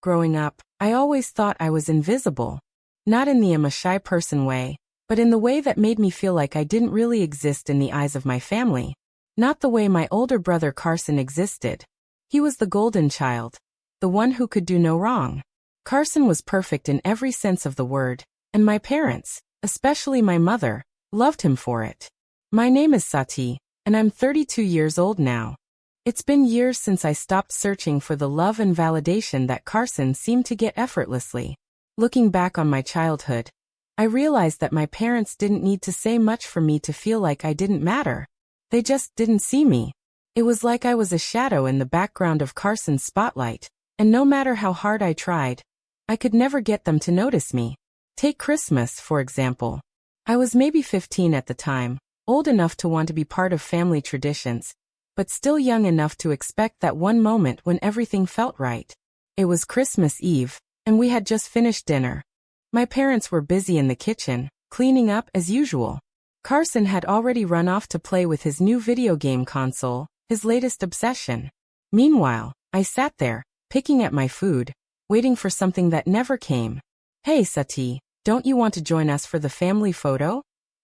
growing up, I always thought I was invisible. Not in the I'm a shy person way, but in the way that made me feel like I didn't really exist in the eyes of my family. Not the way my older brother Carson existed. He was the golden child. The one who could do no wrong. Carson was perfect in every sense of the word, and my parents, especially my mother, loved him for it. My name is Sati, and I'm 32 years old now. It's been years since I stopped searching for the love and validation that Carson seemed to get effortlessly. Looking back on my childhood, I realized that my parents didn't need to say much for me to feel like I didn't matter. They just didn't see me. It was like I was a shadow in the background of Carson's spotlight, and no matter how hard I tried, I could never get them to notice me. Take Christmas, for example. I was maybe 15 at the time, old enough to want to be part of family traditions, but still young enough to expect that one moment when everything felt right. It was Christmas Eve, and we had just finished dinner. My parents were busy in the kitchen, cleaning up as usual. Carson had already run off to play with his new video game console, his latest obsession. Meanwhile, I sat there, picking at my food, waiting for something that never came. "Hey Sati, don't you want to join us for the family photo?"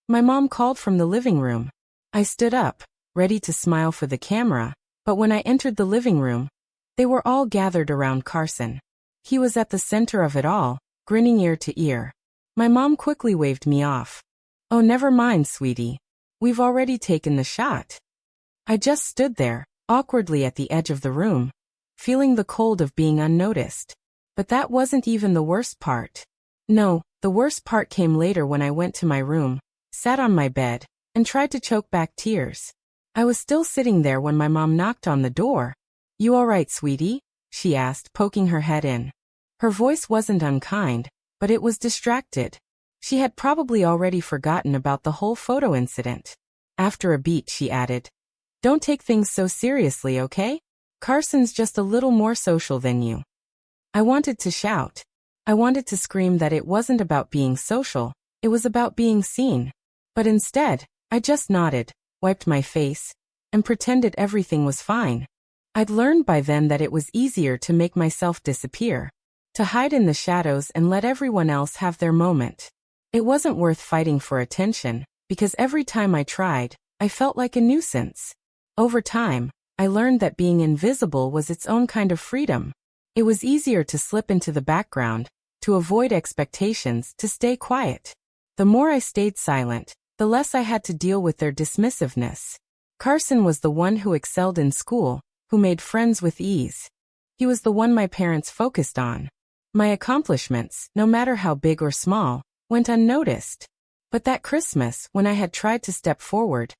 My mom called from the living room. I stood up, ready to smile for the camera, but when I entered the living room, they were all gathered around Carson. He was at the center of it all, grinning ear to ear. My mom quickly waved me off. "Oh, never mind, sweetie. We've already taken the shot." I just stood there, awkwardly at the edge of the room, feeling the cold of being unnoticed. But that wasn't even the worst part. No, the worst part came later when I went to my room, sat on my bed, and tried to choke back tears. I was still sitting there when my mom knocked on the door. "You all right, sweetie?" she asked, poking her head in. Her voice wasn't unkind, but it was distracted. She had probably already forgotten about the whole photo incident. After a beat, she added, "Don't take things so seriously, okay? Carson's just a little more social than you." I wanted to shout. I wanted to scream that it wasn't about being social, it was about being seen. But instead, I just nodded, wiped my face, and pretended everything was fine. I'd learned by then that it was easier to make myself disappear, to hide in the shadows and let everyone else have their moment. It wasn't worth fighting for attention, because every time I tried, I felt like a nuisance. Over time, I learned that being invisible was its own kind of freedom. It was easier to slip into the background, to avoid expectations, to stay quiet. The more I stayed silent, the less I had to deal with their dismissiveness. Carson was the one who excelled in school, who made friends with ease. He was the one my parents focused on. My accomplishments, no matter how big or small, went unnoticed. But that Christmas, when I had tried to step forward,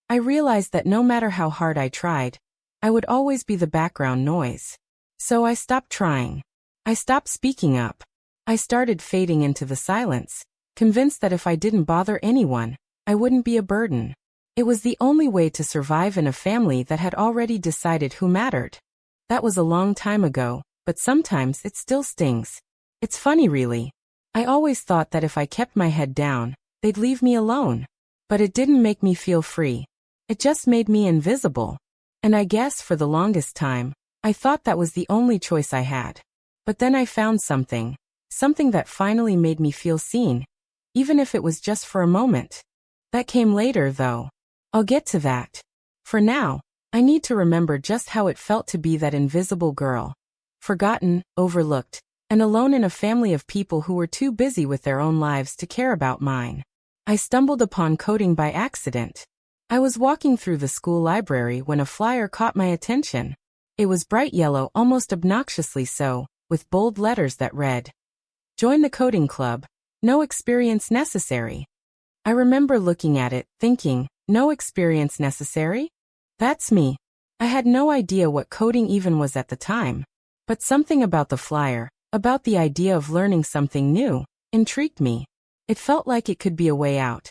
I realized that no matter how hard I tried, I would always be the background noise. So I stopped trying. I stopped speaking up. I started fading into the silence, convinced that if I didn't bother anyone, I wouldn't be a burden. It was the only way to survive in a family that had already decided who mattered. That was a long time ago, but sometimes it still stings. It's funny really. I always thought that if I kept my head down, they'd leave me alone. But it didn't make me feel free. It just made me invisible. And I guess for the longest time, I thought that was the only choice I had. But then I found something that finally made me feel seen, even if it was just for a moment. That came later, though. I'll get to that. For now, I need to remember just how it felt to be that invisible girl. Forgotten, overlooked, and alone in a family of people who were too busy with their own lives to care about mine. I stumbled upon coding by accident. I was walking through the school library when a flyer caught my attention. It was bright yellow, almost obnoxiously so, with bold letters that read, "Join the coding club. No experience necessary." I remember looking at it, thinking, no experience necessary? That's me. I had no idea what coding even was at the time. But something about the flyer, about the idea of learning something new, intrigued me. It felt like it could be a way out.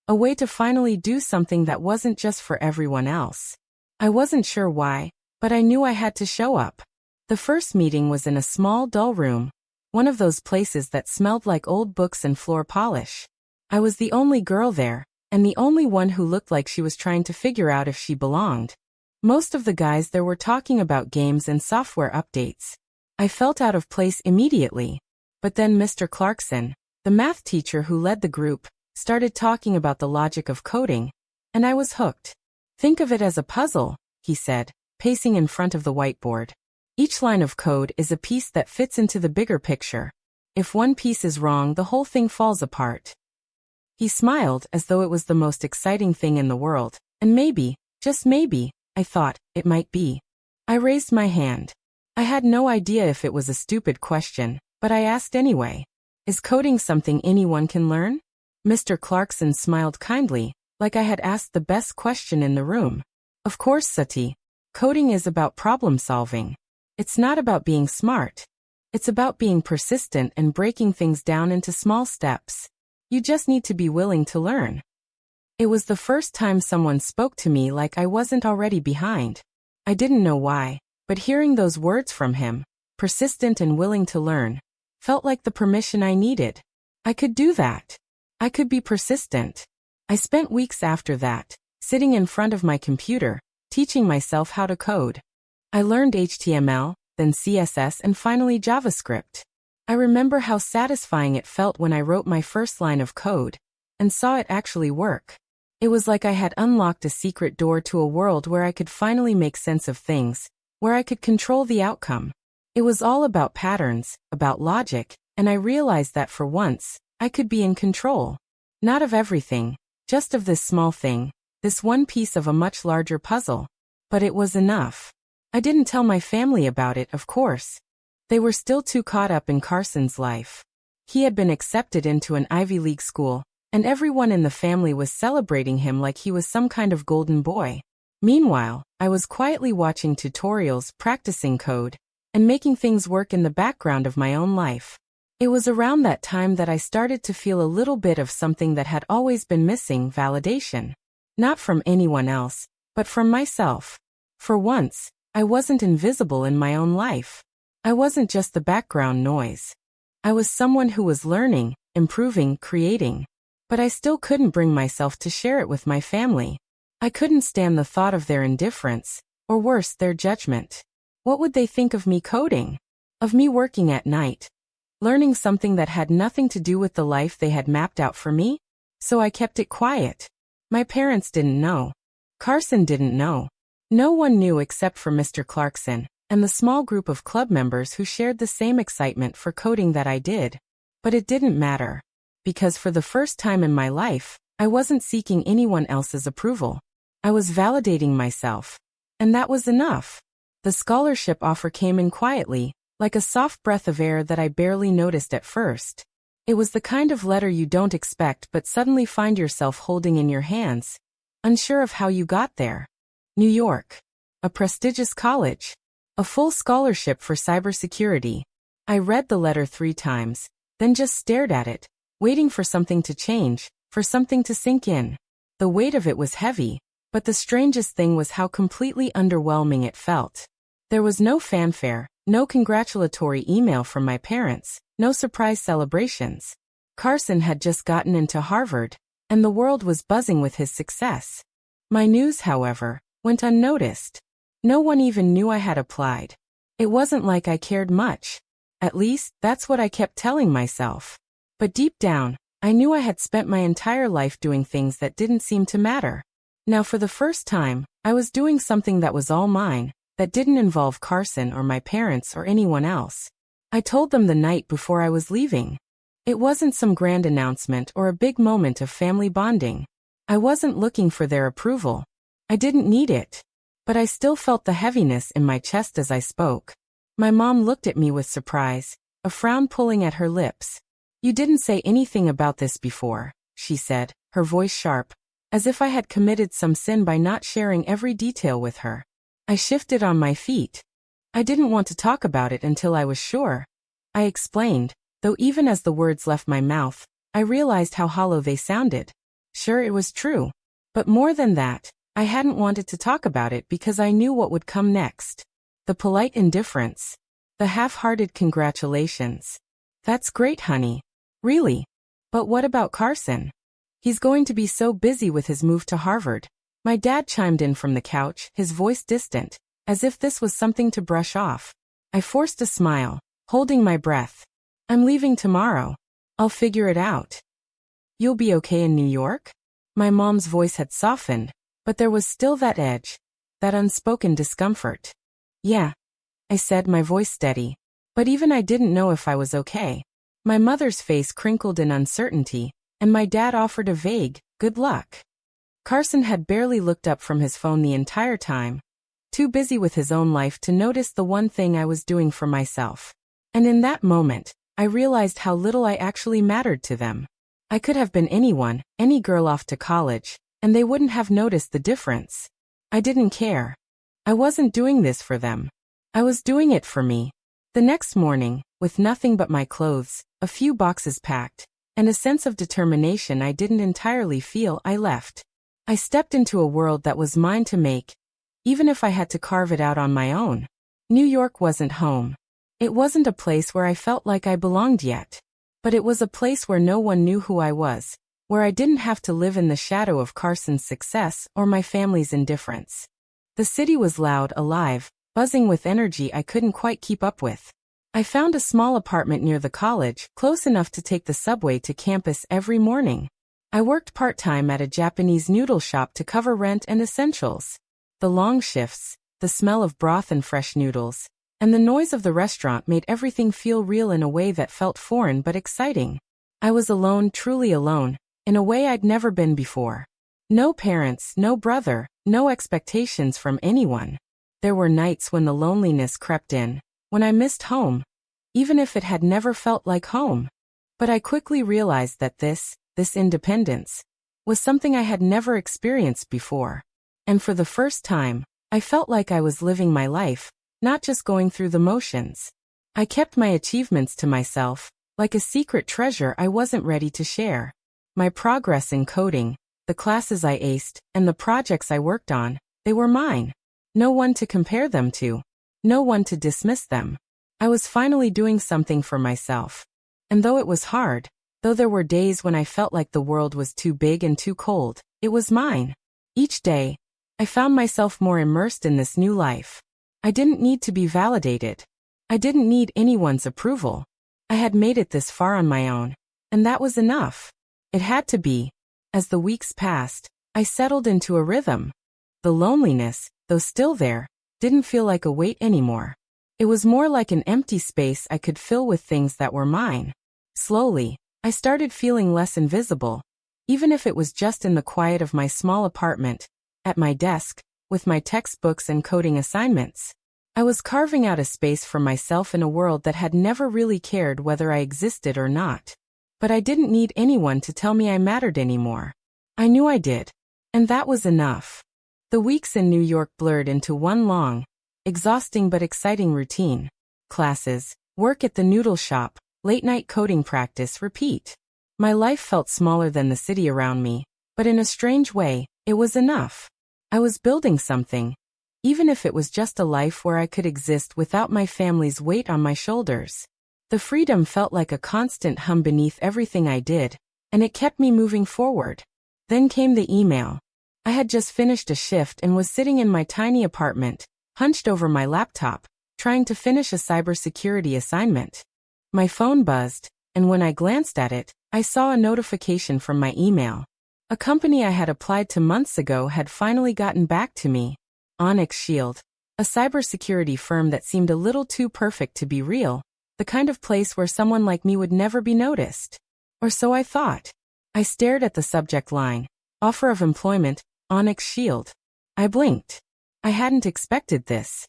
A way to finally do something that wasn't just for everyone else. I wasn't sure why, but I knew I had to show up. The first meeting was in a small, dull room, one of those places that smelled like old books and floor polish. I was the only girl there, and the only one who looked like she was trying to figure out if she belonged. Most of the guys there were talking about games and software updates. I felt out of place immediately. But then Mr. Clarkson, the math teacher who led the group, started talking about the logic of coding, and I was hooked. Think of it as a puzzle, he said, pacing in front of the whiteboard. Each line of code is a piece that fits into the bigger picture. If one piece is wrong, the whole thing falls apart. He smiled as though it was the most exciting thing in the world, and maybe, just maybe, I thought, it might be. I raised my hand. I had no idea if it was a stupid question, but I asked anyway. Is coding something anyone can learn? Mr. Clarkson smiled kindly, like I had asked the best question in the room. Of course, Sati. Coding is about problem solving. It's not about being smart. It's about being persistent and breaking things down into small steps. You just need to be willing to learn. It was the first time someone spoke to me like I wasn't already behind. I didn't know why, but hearing those words from him, persistent and willing to learn, felt like the permission I needed. I could do that. I could be persistent. I spent weeks after that, sitting in front of my computer, teaching myself how to code. I learned HTML, then CSS, and finally JavaScript. I remember how satisfying it felt when I wrote my first line of code and saw it actually work. It was like I had unlocked a secret door to a world where I could finally make sense of things, where I could control the outcome. It was all about patterns, about logic, and I realized that for once, I could be in control. Not of everything, just of this small thing, this one piece of a much larger puzzle. But it was enough. I didn't tell my family about it, of course. They were still too caught up in Carson's life. He had been accepted into an Ivy League school, and everyone in the family was celebrating him like he was some kind of golden boy. Meanwhile, I was quietly watching tutorials, practicing code, and making things work in the background of my own life. It was around that time that I started to feel a little bit of something that had always been missing: validation. Not from anyone else, but from myself. For once, I wasn't invisible in my own life. I wasn't just the background noise. I was someone who was learning, improving, creating. But I still couldn't bring myself to share it with my family. I couldn't stand the thought of their indifference, or worse, their judgment. What would they think of me coding? Of me working at night? Learning something that had nothing to do with the life they had mapped out for me? So I kept it quiet. My parents didn't know. Carson didn't know. No one knew except for Mr. Clarkson and the small group of club members who shared the same excitement for coding that I did. But it didn't matter. Because for the first time in my life, I wasn't seeking anyone else's approval. I was validating myself. And that was enough. The scholarship offer came in quietly, like a soft breath of air that I barely noticed at first. It was the kind of letter you don't expect but suddenly find yourself holding in your hands, unsure of how you got there. New York. A prestigious college. A full scholarship for cybersecurity. I read the letter 3 times, then just stared at it, waiting for something to change, for something to sink in. The weight of it was heavy, but the strangest thing was how completely underwhelming it felt. There was no fanfare, no congratulatory email from my parents, no surprise celebrations. Carson had just gotten into Harvard, and the world was buzzing with his success. My news, however, went unnoticed. No one even knew I had applied. It wasn't like I cared much. At least, that's what I kept telling myself. But deep down, I knew I had spent my entire life doing things that didn't seem to matter. Now for the first time, I was doing something that was all mine, that didn't involve Carson or my parents or anyone else. I told them the night before I was leaving. It wasn't some grand announcement or a big moment of family bonding. I wasn't looking for their approval. I didn't need it. But I still felt the heaviness in my chest as I spoke. My mom looked at me with surprise, a frown pulling at her lips. "You didn't say anything about this before," she said, her voice sharp, as if I had committed some sin by not sharing every detail with her. I shifted on my feet. I didn't want to talk about it until I was sure. I explained, though even as the words left my mouth, I realized how hollow they sounded. Sure, it was true. But more than that, I hadn't wanted to talk about it because I knew what would come next. The polite indifference. The half-hearted congratulations. "That's great, honey." Really? But what about Carson? He's going to be so busy with his move to Harvard. My dad chimed in from the couch, his voice distant, as if this was something to brush off. I forced a smile, holding my breath. I'm leaving tomorrow. I'll figure it out. You'll be okay in New York? My mom's voice had softened, but there was still that edge, that unspoken discomfort. Yeah, I said, my voice steady. But even I didn't know if I was okay. My mother's face crinkled in uncertainty, and my dad offered a vague, good luck. Carson had barely looked up from his phone the entire time, too busy with his own life to notice the one thing I was doing for myself. And in that moment, I realized how little I actually mattered to them. I could have been anyone, any girl off to college, and they wouldn't have noticed the difference. I didn't care. I wasn't doing this for them. I was doing it for me. The next morning, with nothing but my clothes, a few boxes packed, and a sense of determination I didn't entirely feel, I left. I stepped into a world that was mine to make, even if I had to carve it out on my own. New York wasn't home. It wasn't a place where I felt like I belonged yet. But it was a place where no one knew who I was, where I didn't have to live in the shadow of Carson's success or my family's indifference. The city was loud, alive, buzzing with energy I couldn't quite keep up with. I found a small apartment near the college, close enough to take the subway to campus every morning. I worked part-time at a Japanese noodle shop to cover rent and essentials. The long shifts, the smell of broth and fresh noodles, and the noise of the restaurant made everything feel real in a way that felt foreign but exciting. I was alone, truly alone, in a way I'd never been before. No parents, no brother, no expectations from anyone. There were nights when the loneliness crept in, when I missed home, even if it had never felt like home. But I quickly realized that this independence, was something I had never experienced before. And for the first time, I felt like I was living my life, not just going through the motions. I kept my achievements to myself, like a secret treasure I wasn't ready to share. My progress in coding, the classes I aced, and the projects I worked on, they were mine. No one to compare them to. No one to dismiss them. I was finally doing something for myself. And though it was hard, though there were days when I felt like the world was too big and too cold, it was mine. Each day, I found myself more immersed in this new life. I didn't need to be validated. I didn't need anyone's approval. I had made it this far on my own, and that was enough. It had to be. As the weeks passed, I settled into a rhythm. The loneliness, though still there, didn't feel like a weight anymore. It was more like an empty space I could fill with things that were mine. Slowly, I started feeling less invisible, even if it was just in the quiet of my small apartment, at my desk, with my textbooks and coding assignments. I was carving out a space for myself in a world that had never really cared whether I existed or not. But I didn't need anyone to tell me I mattered anymore. I knew I did. And that was enough. The weeks in New York blurred into one long, exhausting but exciting routine. Classes, work at the noodle shop, late-night coding practice, repeat. My life felt smaller than the city around me, but in a strange way, it was enough. I was building something, even if it was just a life where I could exist without my family's weight on my shoulders. The freedom felt like a constant hum beneath everything I did, and it kept me moving forward. Then came the email. I had just finished a shift and was sitting in my tiny apartment, hunched over my laptop, trying to finish a cybersecurity assignment. My phone buzzed, and when I glanced at it, I saw a notification from my email. A company I had applied to months ago had finally gotten back to me. Onyx Shield, a cybersecurity firm that seemed a little too perfect to be real, the kind of place where someone like me would never be noticed. Or so I thought. I stared at the subject line, offer of employment, Onyx Shield. I blinked. I hadn't expected this.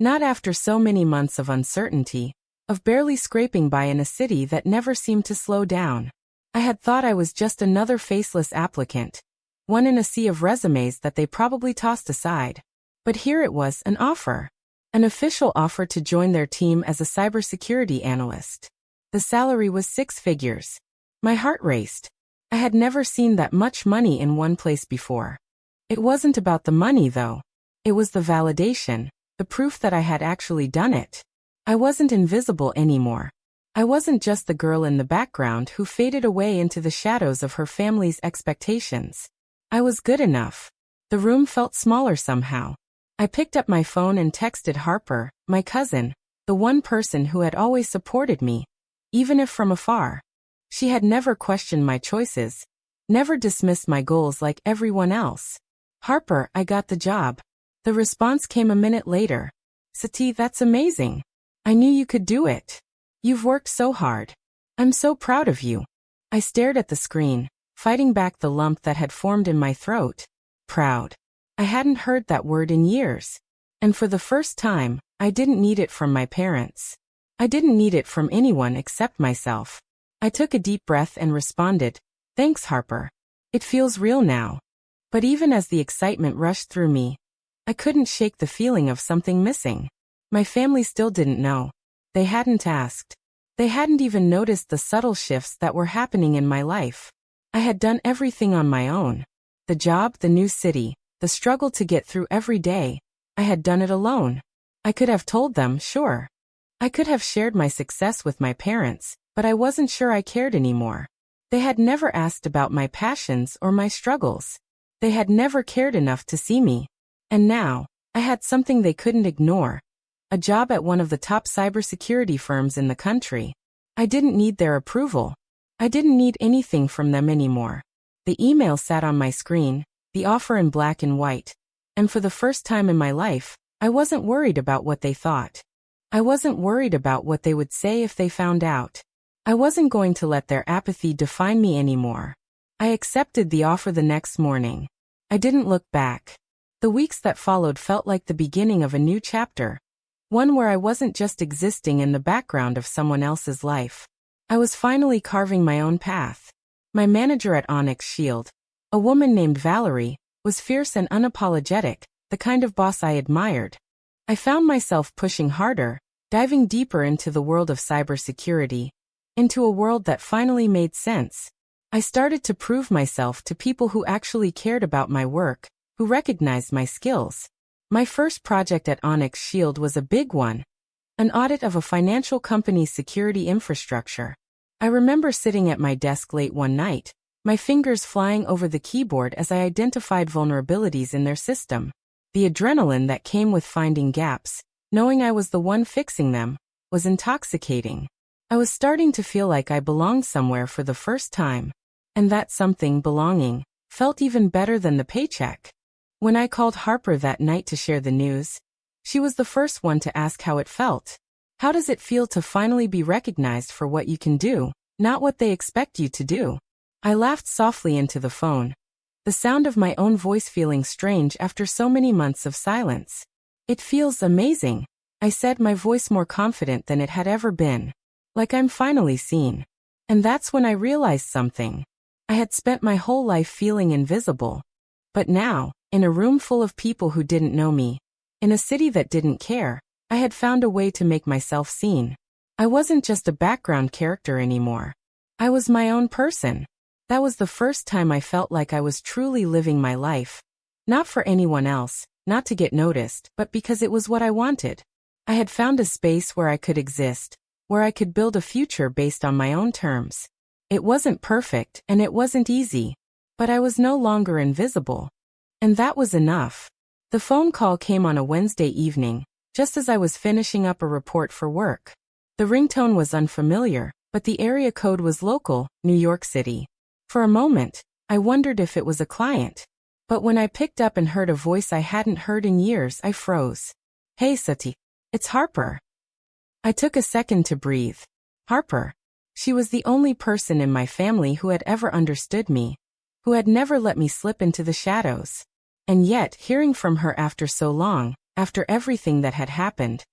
Not after so many months of uncertainty, of barely scraping by in a city that never seemed to slow down. I had thought I was just another faceless applicant, one in a sea of resumes that they probably tossed aside. But here it was, an offer. An official offer to join their team as a cybersecurity analyst. The salary was 6 figures. My heart raced. I had never seen that much money in one place before. It wasn't about the money, though. It was the validation, the proof that I had actually done it. I wasn't invisible anymore. I wasn't just the girl in the background who faded away into the shadows of her family's expectations. I was good enough. The room felt smaller somehow. I picked up my phone and texted Harper, my cousin, the one person who had always supported me, even if from afar. She had never questioned my choices, never dismissed my goals like everyone else. "Harper, I got the job." The response came a minute later. "Sati, that's amazing. I knew you could do it. You've worked so hard. I'm so proud of you." I stared at the screen, fighting back the lump that had formed in my throat. Proud. I hadn't heard that word in years. And for the first time, I didn't need it from my parents. I didn't need it from anyone except myself. I took a deep breath and responded, "Thanks, Harper. It feels real now." But even as the excitement rushed through me, I couldn't shake the feeling of something missing. My family still didn't know. They hadn't asked. They hadn't even noticed the subtle shifts that were happening in my life. I had done everything on my own. The job, the new city, the struggle to get through every day. I had done it alone. I could have told them, sure. I could have shared my success with my parents, but I wasn't sure I cared anymore. They had never asked about my passions or my struggles. They had never cared enough to see me. And now, I had something they couldn't ignore. A job at one of the top cybersecurity firms in the country. I didn't need their approval. I didn't need anything from them anymore. The email sat on my screen, the offer in black and white. And for the first time in my life, I wasn't worried about what they thought. I wasn't worried about what they would say if they found out. I wasn't going to let their apathy define me anymore. I accepted the offer the next morning. I didn't look back. The weeks that followed felt like the beginning of a new chapter. One where I wasn't just existing in the background of someone else's life. I was finally carving my own path. My manager at Onyx Shield, a woman named Valerie, was fierce and unapologetic, the kind of boss I admired. I found myself pushing harder, diving deeper into the world of cybersecurity, into a world that finally made sense. I started to prove myself to people who actually cared about my work, who recognized my skills. My first project at Onyx Shield was a big one, an audit of a financial company's security infrastructure. I remember sitting at my desk late one night, my fingers flying over the keyboard as I identified vulnerabilities in their system. The adrenaline that came with finding gaps, knowing I was the one fixing them, was intoxicating. I was starting to feel like I belonged somewhere for the first time. And that something, belonging, felt even better than the paycheck. When I called Harper that night to share the news, she was the first one to ask how it felt. How does it feel to finally be recognized for what you can do, not what they expect you to do? I laughed softly into the phone, the sound of my own voice feeling strange after so many months of silence. "It feels amazing," I said, my voice more confident than it had ever been. Like I'm finally seen. And that's when I realized something. I had spent my whole life feeling invisible. But now, in a room full of people who didn't know me, in a city that didn't care, I had found a way to make myself seen. I wasn't just a background character anymore. I was my own person. That was the first time I felt like I was truly living my life. Not for anyone else, not to get noticed, but because it was what I wanted. I had found a space where I could exist, where I could build a future based on my own terms. It wasn't perfect, and it wasn't easy. But I was no longer invisible. And that was enough. The phone call came on a Wednesday evening, just as I was finishing up a report for work. The ringtone was unfamiliar, but the area code was local, New York City. For a moment, I wondered if it was a client. But when I picked up and heard a voice I hadn't heard in years, I froze. "Hey Sati, it's Harper." I took a second to breathe. Harper. She was the only person in my family who had ever understood me, who had never let me slip into the shadows. And yet, hearing from her after so long, after everything that had happened,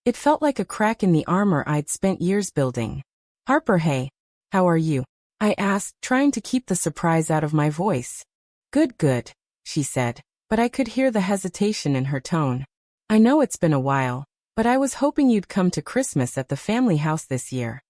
it felt like a crack in the armor I'd spent years building. "Harper, hey, how are you?" I asked, trying to keep the surprise out of my voice. Good, she said, but I could hear the hesitation in her tone. "I know it's been a while, but I was hoping you'd come to Christmas at the family house this year."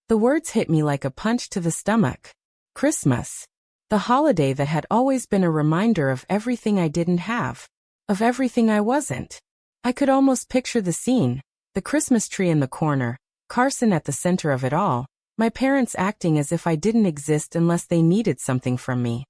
The words hit me like a punch to the stomach. Christmas. The holiday that had always been a reminder of everything I didn't have, of everything I wasn't. I could almost picture the scene, the Christmas tree in the corner, Carson at the center of it all, my parents acting as if I didn't exist unless they needed something from me.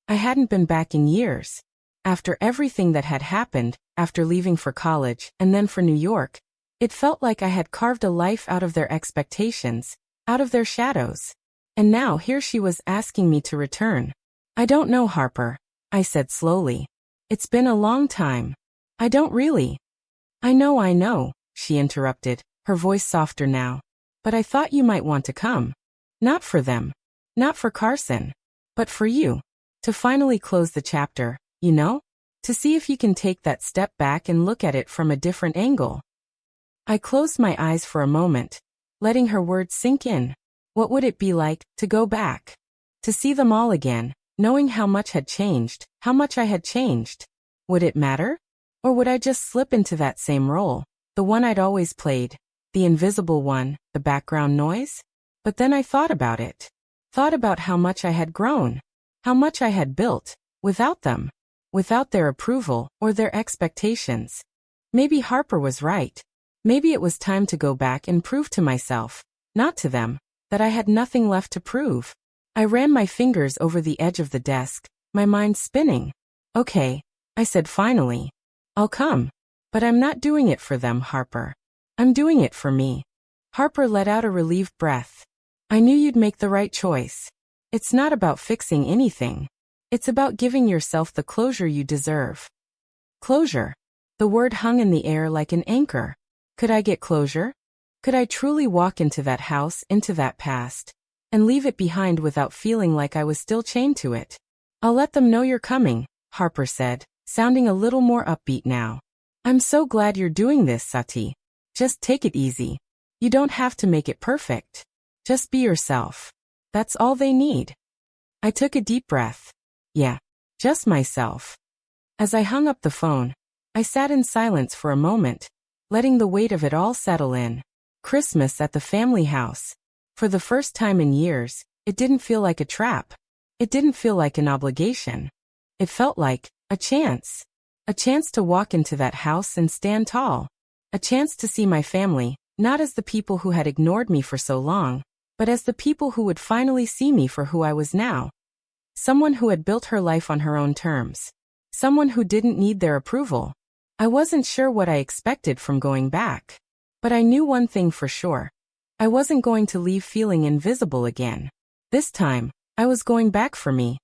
I hadn't been back in years. After everything that had happened, after leaving for college, and then for New York, It felt like I had carved a life out of their expectations, out of their shadows. And now here she was asking me to return. I don't know, Harper, I said slowly. It's been a long time. I don't really. I know, she interrupted, her voice softer now. But I thought you might want to come. Not for them. Not for Carson. But for you. To finally close the chapter, you know? To see if you can take that step back and look at it from a different angle. I closed my eyes for a moment, letting her words sink in. What would it be like to go back? To see them all again, knowing how much had changed, how much I had changed. Would it matter? Or would I just slip into that same role, the one I'd always played, the invisible one, the background noise? But then I thought about it. Thought about how much I had grown, how much I had built, without them, without their approval or their expectations. Maybe Harper was right. Maybe it was time to go back and prove to myself, not to them, that I had nothing left to prove. I ran my fingers over the edge of the desk, my mind spinning. Okay, I said finally. I'll come. But I'm not doing it for them, Harper. I'm doing it for me. Harper let out a relieved breath. I knew you'd make the right choice. It's not about fixing anything. It's about giving yourself the closure you deserve. Closure. The word hung in the air like an anchor. Could I get closure? Could I truly walk into that house, into that past, and leave it behind without feeling like I was still chained to it? I'll let them know you're coming, Harper said, sounding a little more upbeat now. I'm so glad you're doing this, Sati. Just take it easy. You don't have to make it perfect. Just be yourself. That's all they need. I took a deep breath. Yeah, just myself. As I hung up the phone, I sat in silence for a moment, letting the weight of it all settle in. Christmas at the family house. For the first time in years, it didn't feel like a trap. It didn't feel like an obligation. It felt like a chance. A chance to walk into that house and stand tall. A chance to see my family, not as the people who had ignored me for so long, but as the people who would finally see me for who I was now. Someone who had built her life on her own terms. Someone who didn't need their approval. I wasn't sure what I expected from going back. But I knew one thing for sure. I wasn't going to leave feeling invisible again. This time, I was going back for me.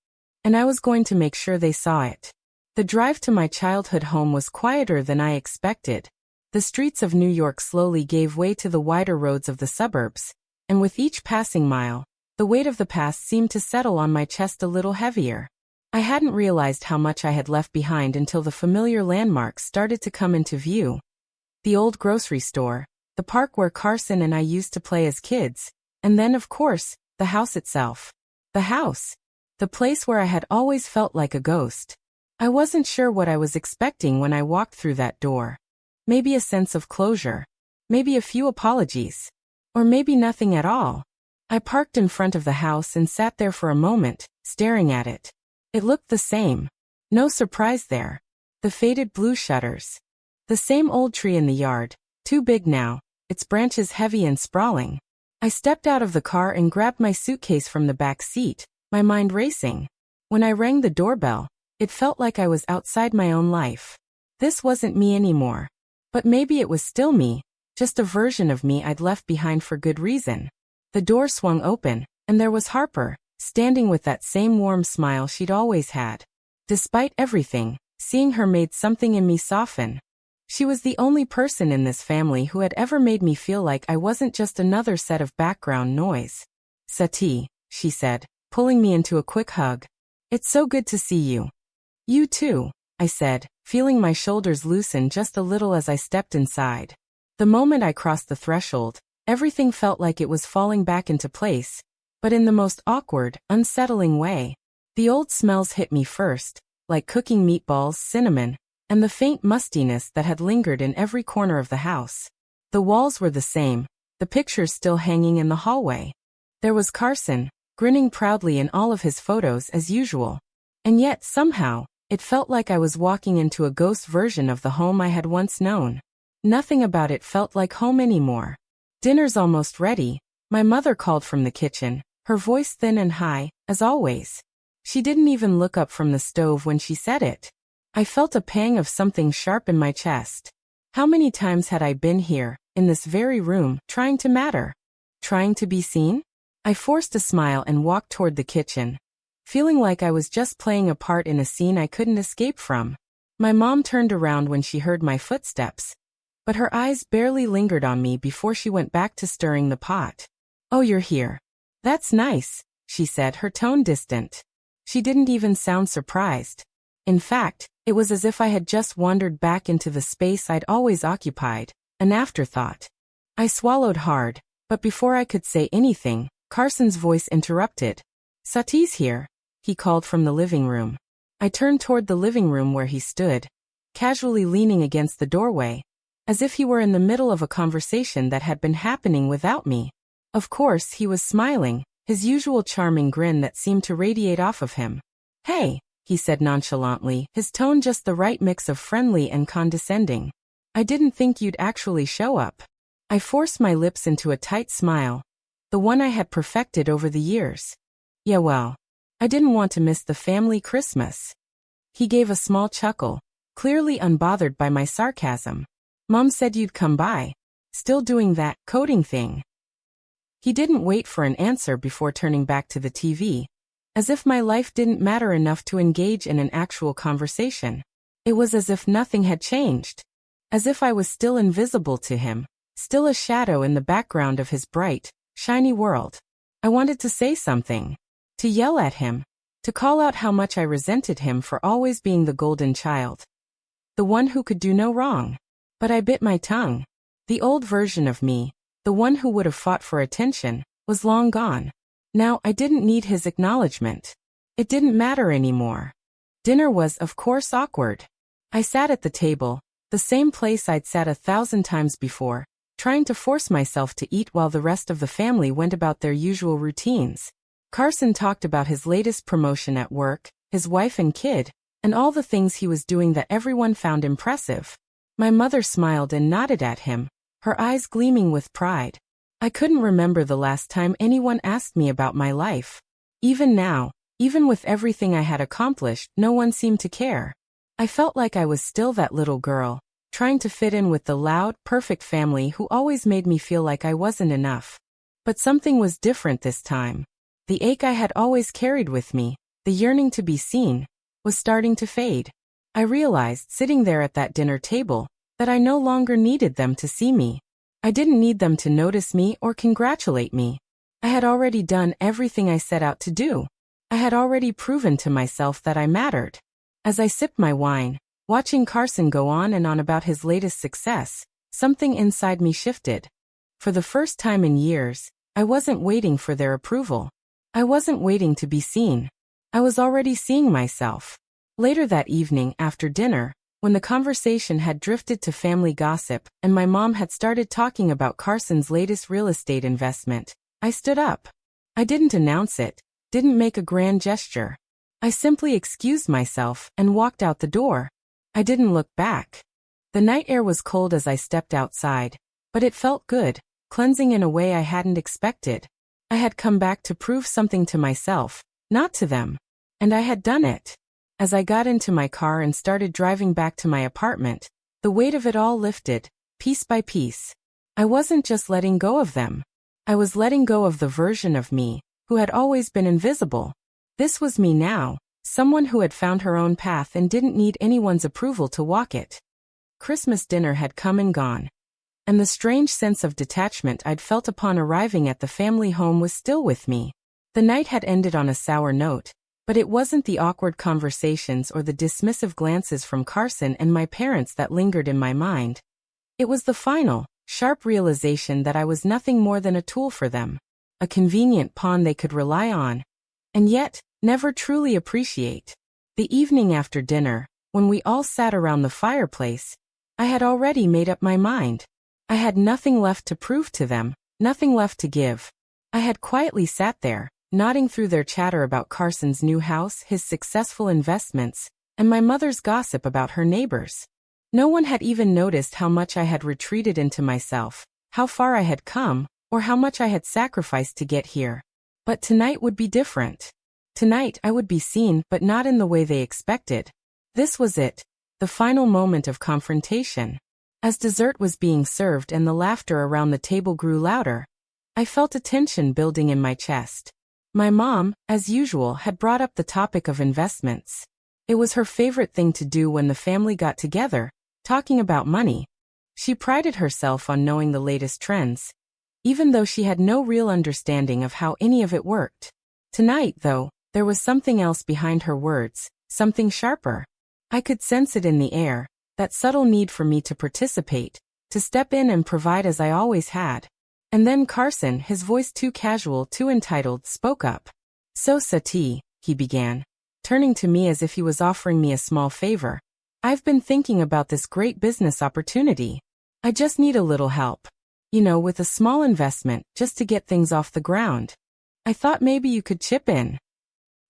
And I was going to make sure they saw it. The drive to my childhood home was quieter than I expected. The streets of New York slowly gave way to the wider roads of the suburbs, and with each passing mile, the weight of the past seemed to settle on my chest a little heavier. I hadn't realized how much I had left behind until the familiar landmarks started to come into view. The old grocery store, the park where Carson and I used to play as kids, and then, of course, the house itself. The house. The place where I had always felt like a ghost. I wasn't sure what I was expecting when I walked through that door. Maybe a sense of closure. Maybe a few apologies. Or maybe nothing at all. I parked in front of the house and sat there for a moment, staring at it. It looked the same. No surprise there. The faded blue shutters. The same old tree in the yard, too big now, its branches heavy and sprawling. I stepped out of the car and grabbed my suitcase from the back seat, my mind racing. When I rang the doorbell, it felt like I was outside my own life. This wasn't me anymore. But maybe it was still me, just a version of me I'd left behind for good reason. The door swung open, and there was Harper, standing with that same warm smile she'd always had. Despite everything, seeing her made something in me soften. She was the only person in this family who had ever made me feel like I wasn't just another set of background noise. Sati, she said, pulling me into a quick hug. It's so good to see you. You too, I said, feeling my shoulders loosen just a little as I stepped inside. The moment I crossed the threshold, everything felt like it was falling back into place, but in the most awkward, unsettling way. The old smells hit me first, like cooking meatballs, cinnamon, and the faint mustiness that had lingered in every corner of the house. The walls were the same, the pictures still hanging in the hallway. There was Carson, grinning proudly in all of his photos as usual. And yet, somehow, it felt like I was walking into a ghost version of the home I had once known. Nothing about it felt like home anymore. Dinner's almost ready, my mother called from the kitchen, her voice thin and high, as always. She didn't even look up from the stove when she said it. I felt a pang of something sharp in my chest. How many times had I been here, in this very room, trying to matter. Trying to be seen? I forced a smile and walked toward the kitchen, feeling like I was just playing a part in a scene I couldn't escape from. My mom turned around when she heard my footsteps, but her eyes barely lingered on me before she went back to stirring the pot. "Oh, you're here. That's nice," she said, her tone distant. She didn't even sound surprised. In fact, it was as if I had just wandered back into the space I'd always occupied, an afterthought. I swallowed hard, but before I could say anything, Carson's voice interrupted. "Sati's here," he called from the living room. I turned toward the living room where he stood, casually leaning against the doorway, as if he were in the middle of a conversation that had been happening without me. Of course, he was smiling, his usual charming grin that seemed to radiate off of him. "Hey," he said nonchalantly, his tone just the right mix of friendly and condescending. "I didn't think you'd actually show up." I forced my lips into a tight smile, the one I had perfected over the years. "Yeah, well, I didn't want to miss the family Christmas." He gave a small chuckle, clearly unbothered by my sarcasm. "Mom said you'd come by. Still doing that coding thing?" He didn't wait for an answer before turning back to the TV, as if my life didn't matter enough to engage in an actual conversation. It was as if nothing had changed. As if I was still invisible to him, still a shadow in the background of his bright, shiny world. I wanted to say something. To yell at him. To call out how much I resented him for always being the golden child. The one who could do no wrong. But I bit my tongue. The old version of me, the one who would have fought for attention, was long gone. Now I didn't need his acknowledgement. It didn't matter anymore. Dinner was, of course, awkward. I sat at the table, the same place I'd sat 1,000 times before, trying to force myself to eat while the rest of the family went about their usual routines. Carson talked about his latest promotion at work, his wife and kid, and all the things he was doing that everyone found impressive. My mother smiled and nodded at him, her eyes gleaming with pride. I couldn't remember the last time anyone asked me about my life. Even now, even with everything I had accomplished, no one seemed to care. I felt like I was still that little girl, trying to fit in with the loud, perfect family who always made me feel like I wasn't enough. But something was different this time. The ache I had always carried with me, the yearning to be seen, was starting to fade. I realized, sitting there at that dinner table, that I no longer needed them to see me. I didn't need them to notice me or congratulate me. I had already done everything I set out to do. I had already proven to myself that I mattered. As I sipped my wine, watching Carson go on and on about his latest success, something inside me shifted. For the first time in years, I wasn't waiting for their approval. I wasn't waiting to be seen. I was already seeing myself. Later that evening, after dinner, when the conversation had drifted to family gossip and my mom had started talking about Carson's latest real estate investment, I stood up. I didn't announce it, didn't make a grand gesture. I simply excused myself and walked out the door. I didn't look back. The night air was cold as I stepped outside, but it felt good, cleansing in a way I hadn't expected. I had come back to prove something to myself, not to them. And I had done it. As I got into my car and started driving back to my apartment, the weight of it all lifted, piece by piece. I wasn't just letting go of them. I was letting go of the version of me, who had always been invisible. This was me now, someone who had found her own path and didn't need anyone's approval to walk it. Christmas dinner had come and gone, and the strange sense of detachment I'd felt upon arriving at the family home was still with me. The night had ended on a sour note, but it wasn't the awkward conversations or the dismissive glances from Carson and my parents that lingered in my mind. It was the final, sharp realization that I was nothing more than a tool for them, a convenient pawn they could rely on, and yet, never truly appreciate. The evening after dinner, when we all sat around the fireplace, I had already made up my mind. I had nothing left to prove to them, nothing left to give. I had quietly sat there, nodding through their chatter about Carson's new house, his successful investments, and my mother's gossip about her neighbors. No one had even noticed how much I had retreated into myself, how far I had come, or how much I had sacrificed to get here. But tonight would be different. Tonight I would be seen, but not in the way they expected. This was it, the final moment of confrontation. As dessert was being served and the laughter around the table grew louder, I felt a tension building in my chest. My mom, as usual, had brought up the topic of investments. It was her favorite thing to do when the family got together, talking about money. She prided herself on knowing the latest trends, even though she had no real understanding of how any of it worked. Tonight, though, there was something else behind her words, something sharper. I could sense it in the air, that subtle need for me to participate, to step in and provide as I always had. And then Carson, his voice too casual, too entitled, spoke up. "So Sati," he began, turning to me as if he was offering me a small favor. "I've been thinking about this great business opportunity. I just need a little help. You know, with a small investment, just to get things off the ground. I thought maybe you could chip in."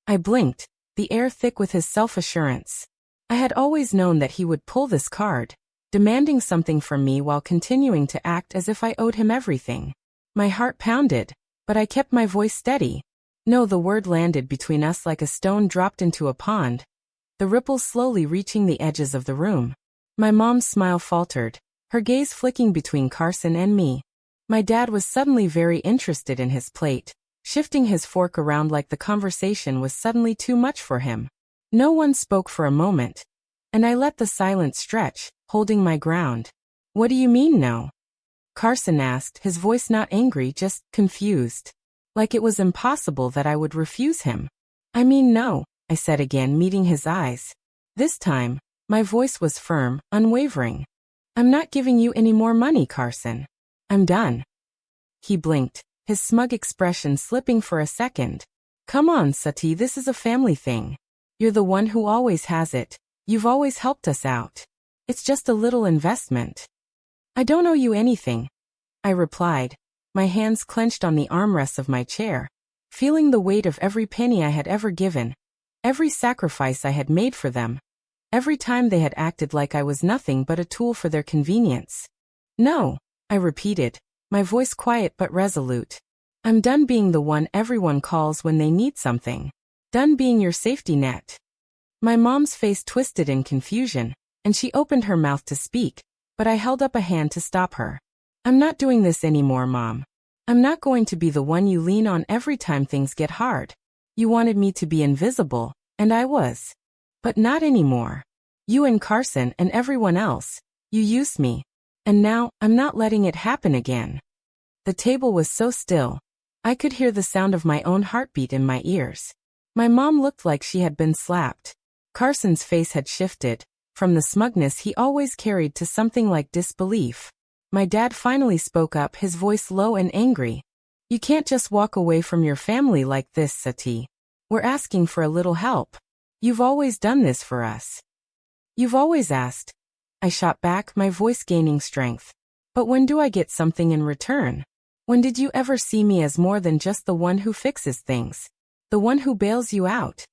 I blinked, the air thick with his self-assurance. I had always known that he would pull this card, demanding something from me while continuing to act as if I owed him everything. My heart pounded, but I kept my voice steady. No, the word landed between us like a stone dropped into a pond, the ripples slowly reaching the edges of the room. My mom's smile faltered, her gaze flicking between Carson and me. My dad was suddenly very interested in his plate, shifting his fork around like the conversation was suddenly too much for him. No one spoke for a moment, and I let the silence stretch, holding my ground. "What do you mean no?" Carson asked, his voice not angry, just confused. Like it was impossible that I would refuse him. "I mean no," I said again, meeting his eyes. This time, my voice was firm, unwavering. "I'm not giving you any more money, Carson. I'm done." He blinked, his smug expression slipping for a second. "Come on, Sati, this is a family thing. You're the one who always has it. You've always helped us out. It's just a little investment." "I don't owe you anything," I replied, my hands clenched on the armrests of my chair, feeling the weight of every penny I had ever given, every sacrifice I had made for them, every time they had acted like I was nothing but a tool for their convenience. "No," I repeated, my voice quiet but resolute. "I'm done being the one everyone calls when they need something. Done being your safety net." My mom's face twisted in confusion, and she opened her mouth to speak, but I held up a hand to stop her. "I'm not doing this anymore, Mom. I'm not going to be the one you lean on every time things get hard. You wanted me to be invisible, and I was. But not anymore. You and Carson and everyone else, you used me. And now, I'm not letting it happen again." The table was so still. I could hear the sound of my own heartbeat in my ears. My mom looked like she had been slapped. Carson's face had shifted, from the smugness he always carried to something like disbelief. My dad finally spoke up, his voice low and angry. "You can't just walk away from your family like this, Sati. We're asking for a little help. You've always done this for us. You've always asked." I shot back, my voice gaining strength. "But when do I get something in return? When did you ever see me as more than just the one who fixes things? The one who bails you out?"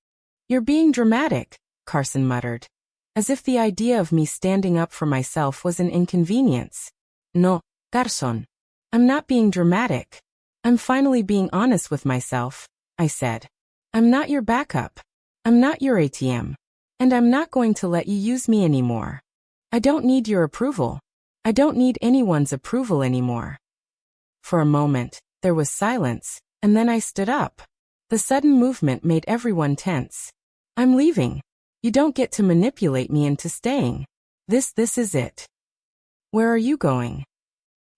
"You're being dramatic," Carson muttered, as if the idea of me standing up for myself was an inconvenience. "No, Carson. I'm not being dramatic. I'm finally being honest with myself," I said. "I'm not your backup. I'm not your ATM. And I'm not going to let you use me anymore. I don't need your approval. I don't need anyone's approval anymore." For a moment, there was silence, and then I stood up. The sudden movement made everyone tense. "I'm leaving. You don't get to manipulate me into staying. This is it." "Where are you going?"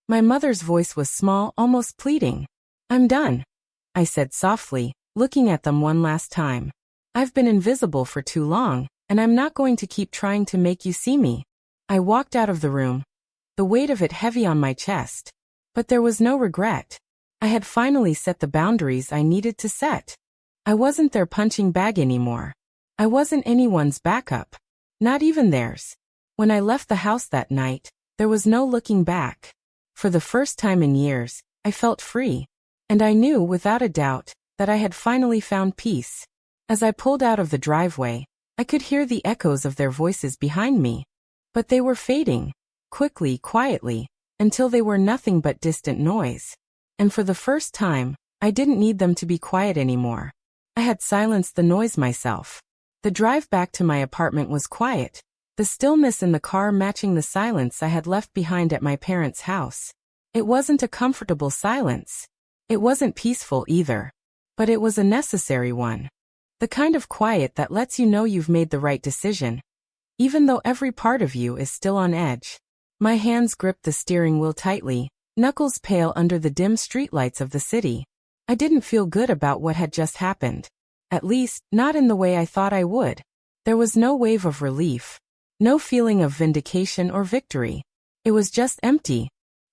My mother's voice was small, almost pleading. "I'm done," I said softly, looking at them one last time. "I've been invisible for too long, and I'm not going to keep trying to make you see me." I walked out of the room, the weight of it heavy on my chest. But there was no regret. I had finally set the boundaries I needed to set. I wasn't their punching bag anymore. I wasn't anyone's backup. Not even theirs. When I left the house that night, there was no looking back. For the first time in years, I felt free. And I knew without a doubt that I had finally found peace. As I pulled out of the driveway, I could hear the echoes of their voices behind me. But they were fading, quickly, quietly, until they were nothing but distant noise. And for the first time, I didn't need them to be quiet anymore. I had silenced the noise myself. The drive back to my apartment was quiet. the stillness in the car matching the silence I had left behind at my parents' house. It wasn't a comfortable silence. It wasn't peaceful either. But it was a necessary one. The kind of quiet that lets you know you've made the right decision, even though every part of you is still on edge. My hands gripped the steering wheel tightly, knuckles pale under the dim streetlights of the city. I didn't feel good about what had just happened. At least, not in the way I thought I would. There was no wave of relief. No feeling of vindication or victory. It was just empty.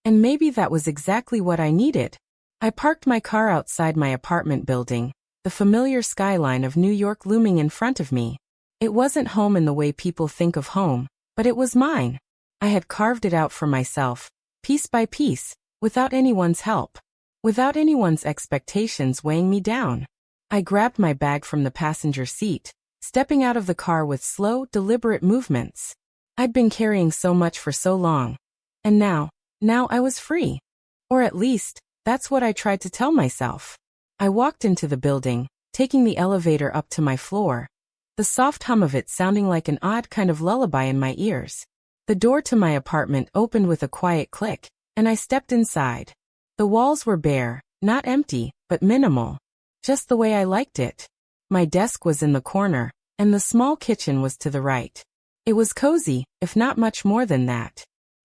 And maybe that was exactly what I needed. I parked my car outside my apartment building, the familiar skyline of New York looming in front of me. It wasn't home in the way people think of home, but it was mine. I had carved it out for myself, piece by piece, without anyone's help, without anyone's expectations weighing me down. I grabbed my bag from the passenger seat, stepping out of the car with slow, deliberate movements. I'd been carrying so much for so long. And now I was free. Or at least, that's what I tried to tell myself. I walked into the building, taking the elevator up to my floor, the soft hum of it sounding like an odd kind of lullaby in my ears. The door to my apartment opened with a quiet click, and I stepped inside. The walls were bare, not empty, but minimal. Just the way I liked it. My desk was in the corner, and the small kitchen was to the right. It was cozy, if not much more than that.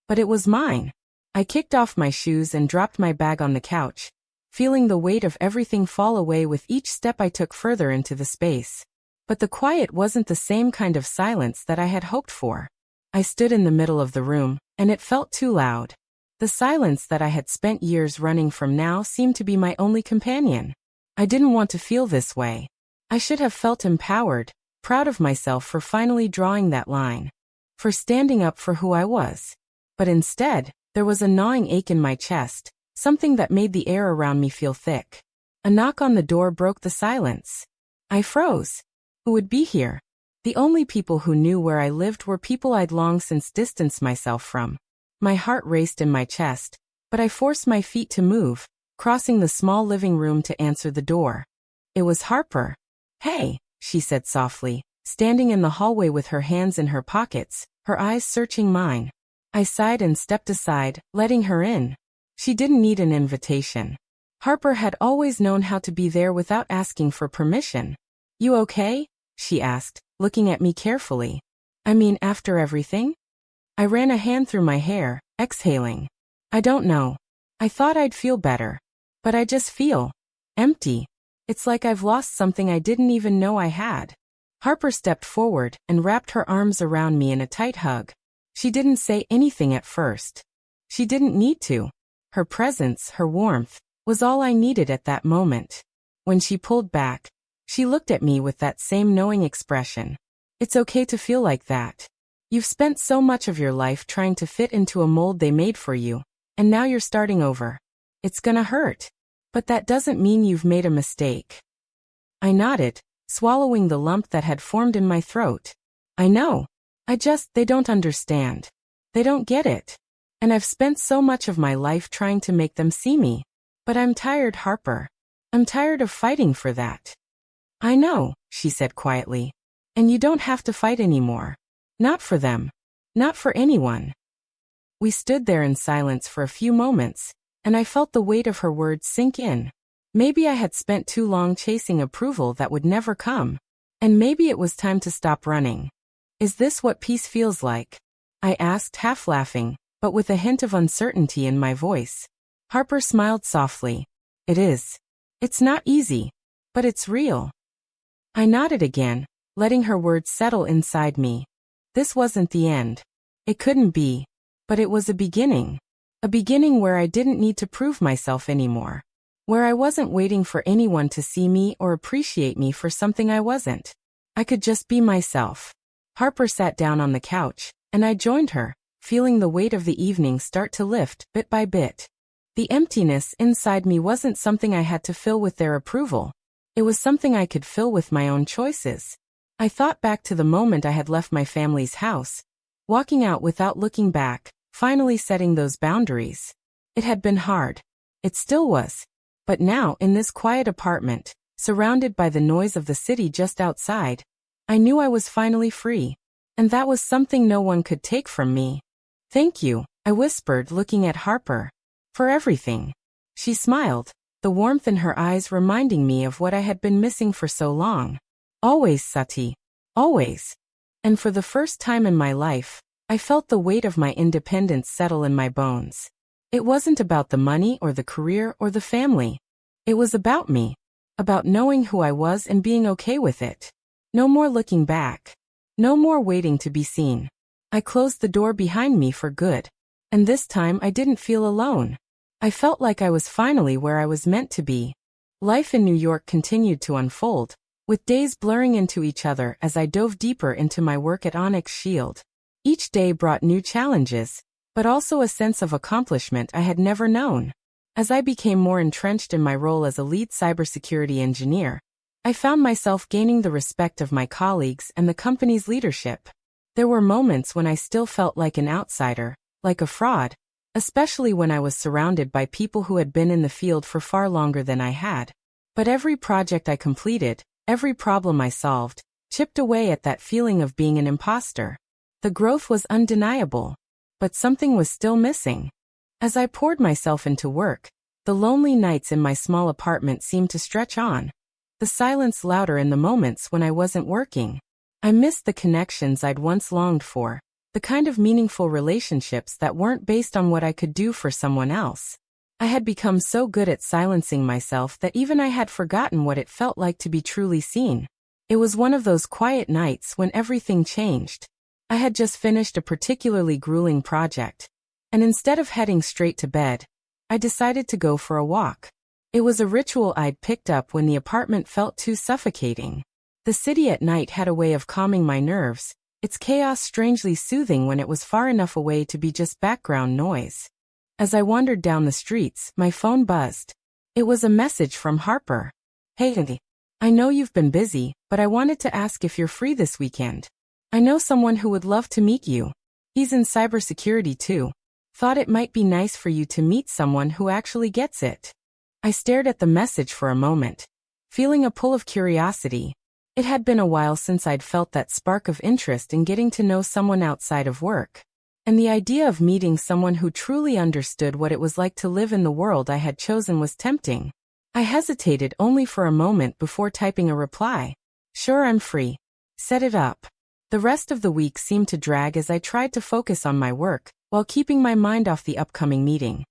But it was mine. I kicked off my shoes and dropped my bag on the couch, feeling the weight of everything fall away with each step I took further into the space. But the quiet wasn't the same kind of silence that I had hoped for. I stood in the middle of the room, and it felt too loud. The silence that I had spent years running from now seemed to be my only companion. I didn't want to feel this way. I should have felt empowered, proud of myself for finally drawing that line, for standing up for who I was. But instead, there was a gnawing ache in my chest, something that made the air around me feel thick. A knock on the door broke the silence. I froze. Who would be here? The only people who knew where I lived were people I'd long since distanced myself from. My heart raced in my chest, but I forced my feet to move, crossing the small living room to answer the door. It was Harper. "Hey," she said softly, standing in the hallway with her hands in her pockets, her eyes searching mine. I sighed and stepped aside, letting her in. She didn't need an invitation. Harper had always known how to be there without asking for permission. "You okay?" she asked, looking at me carefully. "I mean, after everything?" I ran a hand through my hair, exhaling. "I don't know. I thought I'd feel better. But I just feel empty. It's like I've lost something I didn't even know I had." Harper stepped forward and wrapped her arms around me in a tight hug. She didn't say anything at first. She didn't need to. Her presence, her warmth, was all I needed at that moment. When she pulled back, she looked at me with that same knowing expression. "It's okay to feel like that. You've spent so much of your life trying to fit into a mold they made for you, and now you're starting over. It's gonna hurt. But that doesn't mean you've made a mistake." I nodded, swallowing the lump that had formed in my throat. "I know. They don't understand. They don't get it. And I've spent so much of my life trying to make them see me. But I'm tired, Harper. I'm tired of fighting for that." "I know," she said quietly. "And you don't have to fight anymore. Not for them. Not for anyone." We stood there in silence for a few moments, and I felt the weight of her words sink in. Maybe I had spent too long chasing approval that would never come. And maybe it was time to stop running. "Is this what peace feels like?" I asked, half laughing, but with a hint of uncertainty in my voice. Harper smiled softly. "It is. It's not easy, but it's real." I nodded again, letting her words settle inside me. This wasn't the end. It couldn't be. But it was a beginning. A beginning where I didn't need to prove myself anymore. Where I wasn't waiting for anyone to see me or appreciate me for something I wasn't. I could just be myself. Harper sat down on the couch, and I joined her, feeling the weight of the evening start to lift bit by bit. The emptiness inside me wasn't something I had to fill with their approval. It was something I could fill with my own choices. I thought back to the moment I had left my family's house, walking out without looking back, finally setting those boundaries. It had been hard. It still was. But now, in this quiet apartment, surrounded by the noise of the city just outside, I knew I was finally free. And that was something no one could take from me. Thank you, I whispered, looking at Harper. For everything. She smiled, the warmth in her eyes reminding me of what I had been missing for so long. Always, Sati. Always. And for the first time in my life, I felt the weight of my independence settle in my bones. It wasn't about the money or the career or the family. It was about me. About knowing who I was and being okay with it. No more looking back. No more waiting to be seen. I closed the door behind me for good. And this time I didn't feel alone. I felt like I was finally where I was meant to be. Life in New York continued to unfold, with days blurring into each other as I dove deeper into my work at Onyx Shield. Each day brought new challenges, but also a sense of accomplishment I had never known. As I became more entrenched in my role as a lead cybersecurity engineer, I found myself gaining the respect of my colleagues and the company's leadership. There were moments when I still felt like an outsider, like a fraud, especially when I was surrounded by people who had been in the field for far longer than I had. But every project I completed, every problem I solved, chipped away at that feeling of being an imposter. The growth was undeniable, but something was still missing. As I poured myself into work, the lonely nights in my small apartment seemed to stretch on. The silence louder in the moments when I wasn't working. I missed the connections I'd once longed for, the kind of meaningful relationships that weren't based on what I could do for someone else. I had become so good at silencing myself that even I had forgotten what it felt like to be truly seen. It was one of those quiet nights when everything changed. I had just finished a particularly grueling project, and instead of heading straight to bed, I decided to go for a walk. It was a ritual I'd picked up when the apartment felt too suffocating. The city at night had a way of calming my nerves, its chaos strangely soothing when it was far enough away to be just background noise. As I wandered down the streets, my phone buzzed. It was a message from Harper. Hey, Andy. I know you've been busy, but I wanted to ask if you're free this weekend. I know someone who would love to meet you. He's in cybersecurity too. Thought it might be nice for you to meet someone who actually gets it. I stared at the message for a moment, feeling a pull of curiosity. It had been a while since I'd felt that spark of interest in getting to know someone outside of work. And the idea of meeting someone who truly understood what it was like to live in the world I had chosen was tempting. I hesitated only for a moment before typing a reply. Sure, I'm free. Set it up. The rest of the week seemed to drag as I tried to focus on my work, while keeping my mind off the upcoming meeting.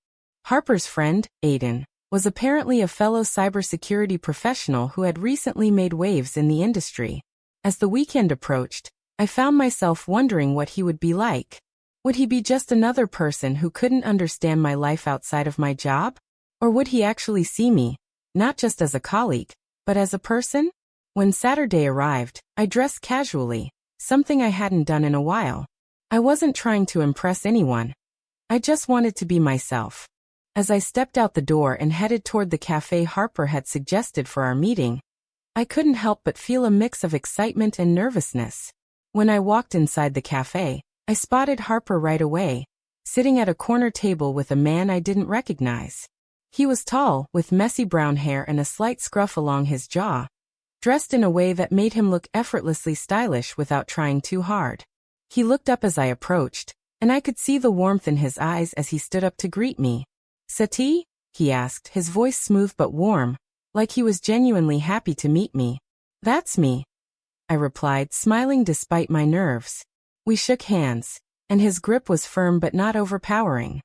Harper's friend, Aiden, was apparently a fellow cybersecurity professional who had recently made waves in the industry. As the weekend approached, I found myself wondering what he would be like. Would he be just another person who couldn't understand my life outside of my job? Or would he actually see me, not just as a colleague, but as a person? When Saturday arrived, I dressed casually, something I hadn't done in a while. I wasn't trying to impress anyone. I just wanted to be myself. As I stepped out the door and headed toward the cafe Harper had suggested for our meeting, I couldn't help but feel a mix of excitement and nervousness. When I walked inside the cafe, I spotted Harper right away, sitting at a corner table with a man I didn't recognize. He was tall, with messy brown hair and a slight scruff along his jaw, dressed in a way that made him look effortlessly stylish without trying too hard. He looked up as I approached, and I could see the warmth in his eyes as he stood up to greet me. Sati? He asked, his voice smooth but warm, like he was genuinely happy to meet me. That's me, I replied, smiling despite my nerves. We shook hands, and his grip was firm but not overpowering.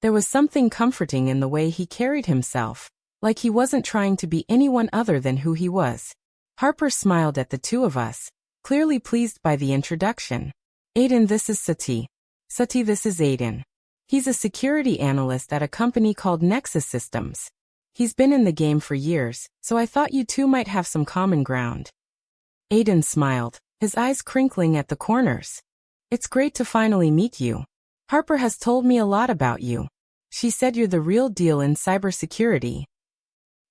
There was something comforting in the way he carried himself, like he wasn't trying to be anyone other than who he was. Harper smiled at the two of us, clearly pleased by the introduction. Aiden, this is Sati. Sati, this is Aiden. He's a security analyst at a company called Nexus Systems. He's been in the game for years, so I thought you two might have some common ground. Aiden smiled, his eyes crinkling at the corners. It's great to finally meet you. Harper has told me a lot about you. She said you're the real deal in cybersecurity.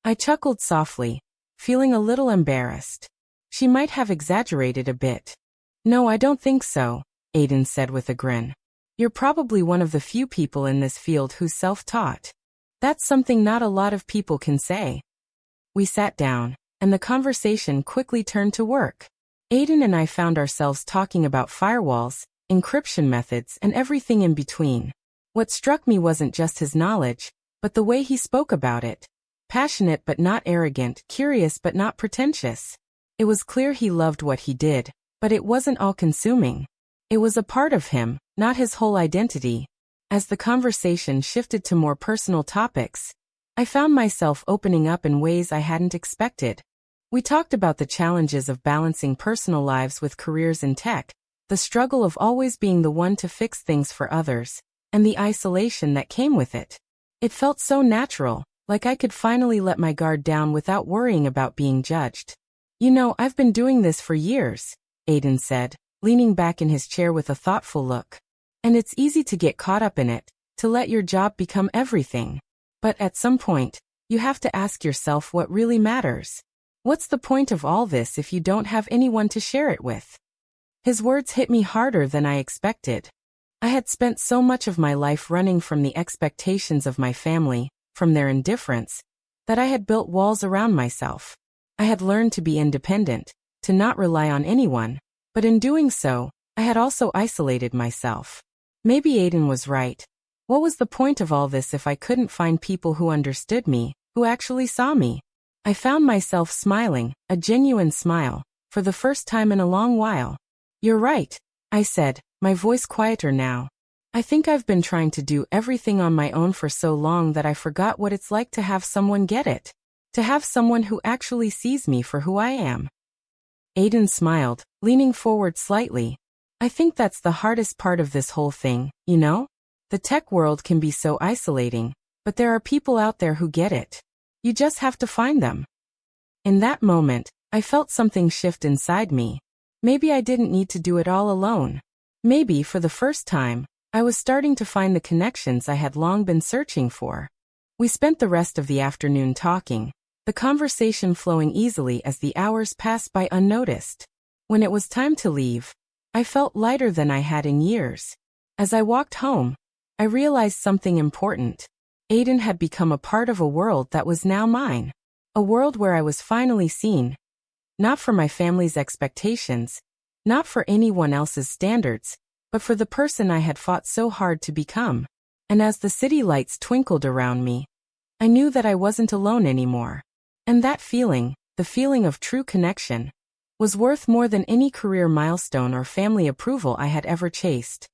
I chuckled softly, feeling a little embarrassed. She might have exaggerated a bit. No, I don't think so, Aiden said with a grin. You're probably one of the few people in this field who's self-taught. That's something not a lot of people can say. We sat down, and the conversation quickly turned to work. Aiden and I found ourselves talking about firewalls, encryption methods, and everything in between. What struck me wasn't just his knowledge, but the way he spoke about it. Passionate but not arrogant, curious but not pretentious. It was clear he loved what he did, but it wasn't all-consuming. It was a part of him, not his whole identity. As the conversation shifted to more personal topics, I found myself opening up in ways I hadn't expected. We talked about the challenges of balancing personal lives with careers in tech, the struggle of always being the one to fix things for others, and the isolation that came with it. It felt so natural, like I could finally let my guard down without worrying about being judged. You know, I've been doing this for years, Aiden said, leaning back in his chair with a thoughtful look. And it's easy to get caught up in it, to let your job become everything. But at some point, you have to ask yourself what really matters. What's the point of all this if you don't have anyone to share it with? His words hit me harder than I expected. I had spent so much of my life running from the expectations of my family, from their indifference, that I had built walls around myself. I had learned to be independent, to not rely on anyone, but in doing so, I had also isolated myself. Maybe Aiden was right. What was the point of all this if I couldn't find people who understood me, who actually saw me? I found myself smiling, a genuine smile, for the first time in a long while. You're right, I said, my voice quieter now. I think I've been trying to do everything on my own for so long that I forgot what it's like to have someone get it. To have someone who actually sees me for who I am. Aiden smiled, leaning forward slightly. I think that's the hardest part of this whole thing, you know? The tech world can be so isolating, but there are people out there who get it. You just have to find them. In that moment, I felt something shift inside me. Maybe I didn't need to do it all alone. Maybe, for the first time, I was starting to find the connections I had long been searching for. We spent the rest of the afternoon talking, the conversation flowing easily as the hours passed by unnoticed. When it was time to leave, I felt lighter than I had in years. As I walked home, I realized something important. Aiden had become a part of a world that was now mine. A world where I was finally seen. Not for my family's expectations, not for anyone else's standards, but for the person I had fought so hard to become. And as the city lights twinkled around me, I knew that I wasn't alone anymore. And that feeling, the feeling of true connection, was worth more than any career milestone or family approval I had ever chased.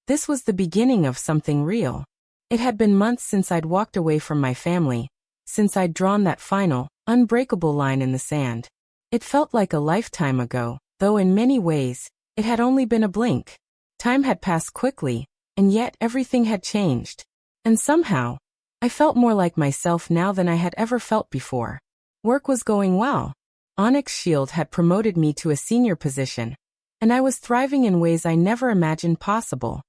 This was the beginning of something real. It had been months since I'd walked away from my family, since I'd drawn that final, unbreakable line in the sand. It felt like a lifetime ago, though in many ways, it had only been a blink. Time had passed quickly, and yet everything had changed. And somehow, I felt more like myself now than I had ever felt before. Work was going well. Onyx Shield had promoted me to a senior position, and I was thriving in ways I never imagined possible.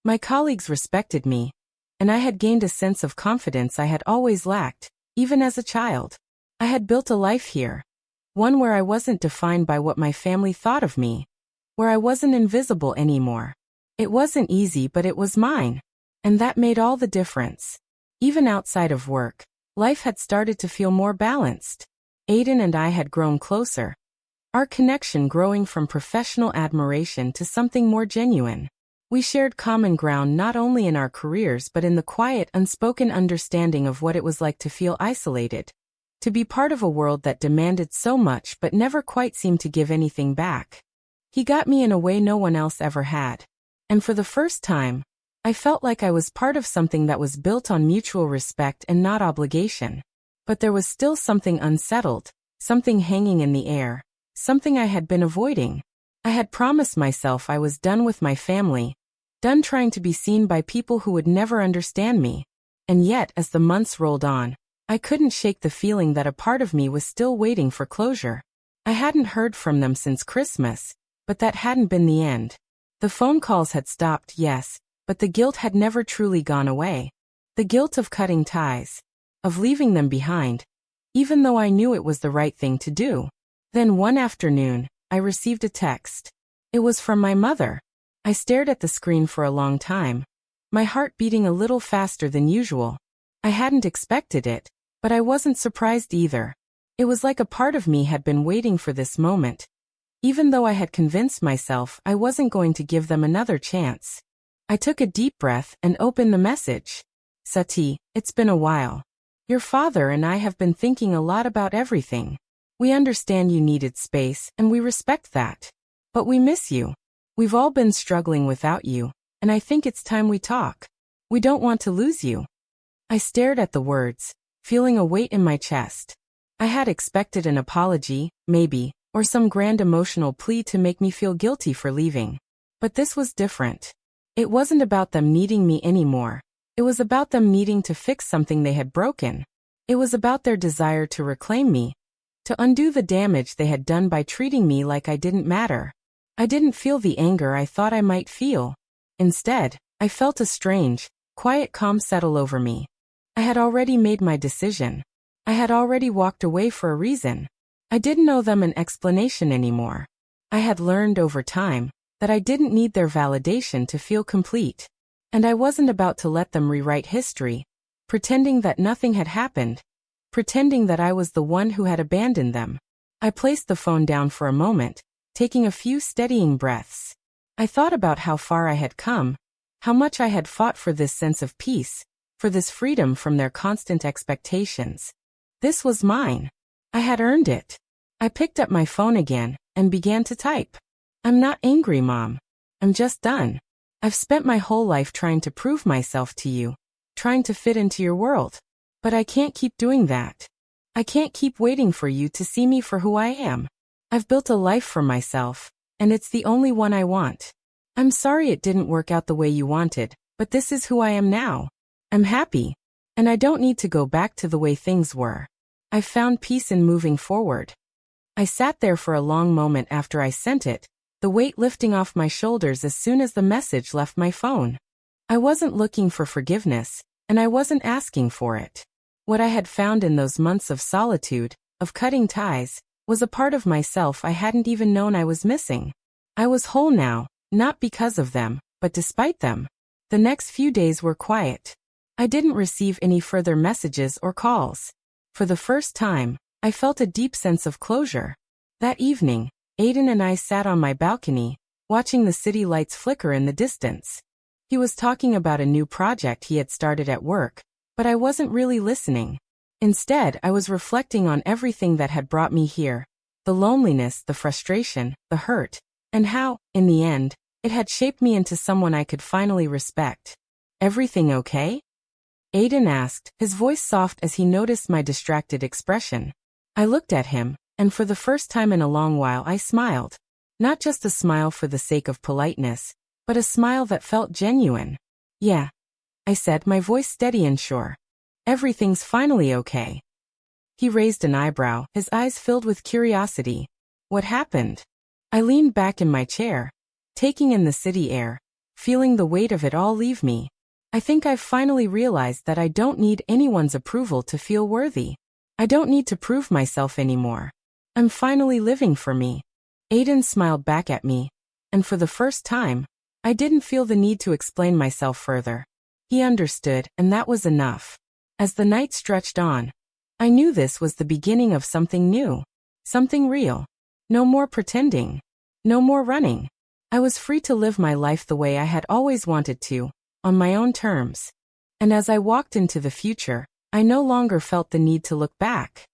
My colleagues respected me, and I had gained a sense of confidence I had always lacked, even as a child. I had built a life here, one where I wasn't defined by what my family thought of me, where I wasn't invisible anymore. It wasn't easy, but it was mine, and that made all the difference. Even outside of work, life had started to feel more balanced. Aiden and I had grown closer, our connection growing from professional admiration to something more genuine. We shared common ground not only in our careers but in the quiet, unspoken understanding of what it was like to feel isolated, to be part of a world that demanded so much but never quite seemed to give anything back. He got me in a way no one else ever had. And for the first time, I felt like I was part of something that was built on mutual respect and not obligation. But there was still something unsettled, something hanging in the air, something I had been avoiding. I had promised myself I was done with my family, done trying to be seen by people who would never understand me. And yet, as the months rolled on, I couldn't shake the feeling that a part of me was still waiting for closure. I hadn't heard from them since Christmas, but that hadn't been the end. The phone calls had stopped, yes, but the guilt had never truly gone away. The guilt of cutting ties, of leaving them behind, even though I knew it was the right thing to do. Then one afternoon, I received a text. It was from my mother. I stared at the screen for a long time, my heart beating a little faster than usual. I hadn't expected it, but I wasn't surprised either. It was like a part of me had been waiting for this moment. even though I had convinced myself I wasn't going to give them another chance. I took a deep breath and opened the message. Sati, it's been a while. Your father and I have been thinking a lot about everything. We understand you needed space, and we respect that. But we miss you. We've all been struggling without you, and I think it's time we talk. We don't want to lose you. I stared at the words, feeling a weight in my chest. I had expected an apology, maybe, or some grand emotional plea to make me feel guilty for leaving. But this was different. It wasn't about them needing me anymore. It was about them needing to fix something they had broken. It was about their desire to reclaim me, to undo the damage they had done by treating me like I didn't matter. I didn't feel the anger I thought I might feel. Instead, I felt a strange, quiet calm settle over me. I had already made my decision. I had already walked away for a reason. I didn't owe them an explanation anymore. I had learned over time that I didn't need their validation to feel complete. And I wasn't about to let them rewrite history, pretending that nothing had happened, pretending that I was the one who had abandoned them. I placed the phone down for a moment, taking a few steadying breaths. I thought about how far I had come, how much I had fought for this sense of peace, for this freedom from their constant expectations. This was mine. I had earned it. I picked up my phone again and began to type. I'm not angry, Mom. I'm just done. I've spent my whole life trying to prove myself to you, trying to fit into your world. But I can't keep doing that. I can't keep waiting for you to see me for who I am. I've built a life for myself, and it's the only one I want. I'm sorry it didn't work out the way you wanted, but this is who I am now. I'm happy, and I don't need to go back to the way things were. I've found peace in moving forward. I sat there for a long moment after I sent it, the weight lifting off my shoulders as soon as the message left my phone. I wasn't looking for forgiveness, and I wasn't asking for it. What I had found in those months of solitude, of cutting ties, was a part of myself I hadn't even known I was missing. I was whole now, not because of them, but despite them. The next few days were quiet. I didn't receive any further messages or calls. For the first time, I felt a deep sense of closure. That evening, Aiden and I sat on my balcony, watching the city lights flicker in the distance. He was talking about a new project he had started at work, but I wasn't really listening. Instead, I was reflecting on everything that had brought me here, the loneliness, the frustration, the hurt, and how, in the end, it had shaped me into someone I could finally respect. Everything okay? Aiden asked, his voice soft as he noticed my distracted expression. I looked at him, and for the first time in a long while I smiled. Not just a smile for the sake of politeness, but a smile that felt genuine. Yeah, I said, my voice steady and sure. Everything's finally okay. He raised an eyebrow, his eyes filled with curiosity. What happened? I leaned back in my chair, taking in the city air, feeling the weight of it all leave me. I think I've finally realized that I don't need anyone's approval to feel worthy. I don't need to prove myself anymore. I'm finally living for me. Aiden smiled back at me, and for the first time, I didn't feel the need to explain myself further. He understood, and that was enough. As the night stretched on, I knew this was the beginning of something new, something real. No more pretending. No more running. I was free to live my life the way I had always wanted to, on my own terms. And as I walked into the future, I no longer felt the need to look back.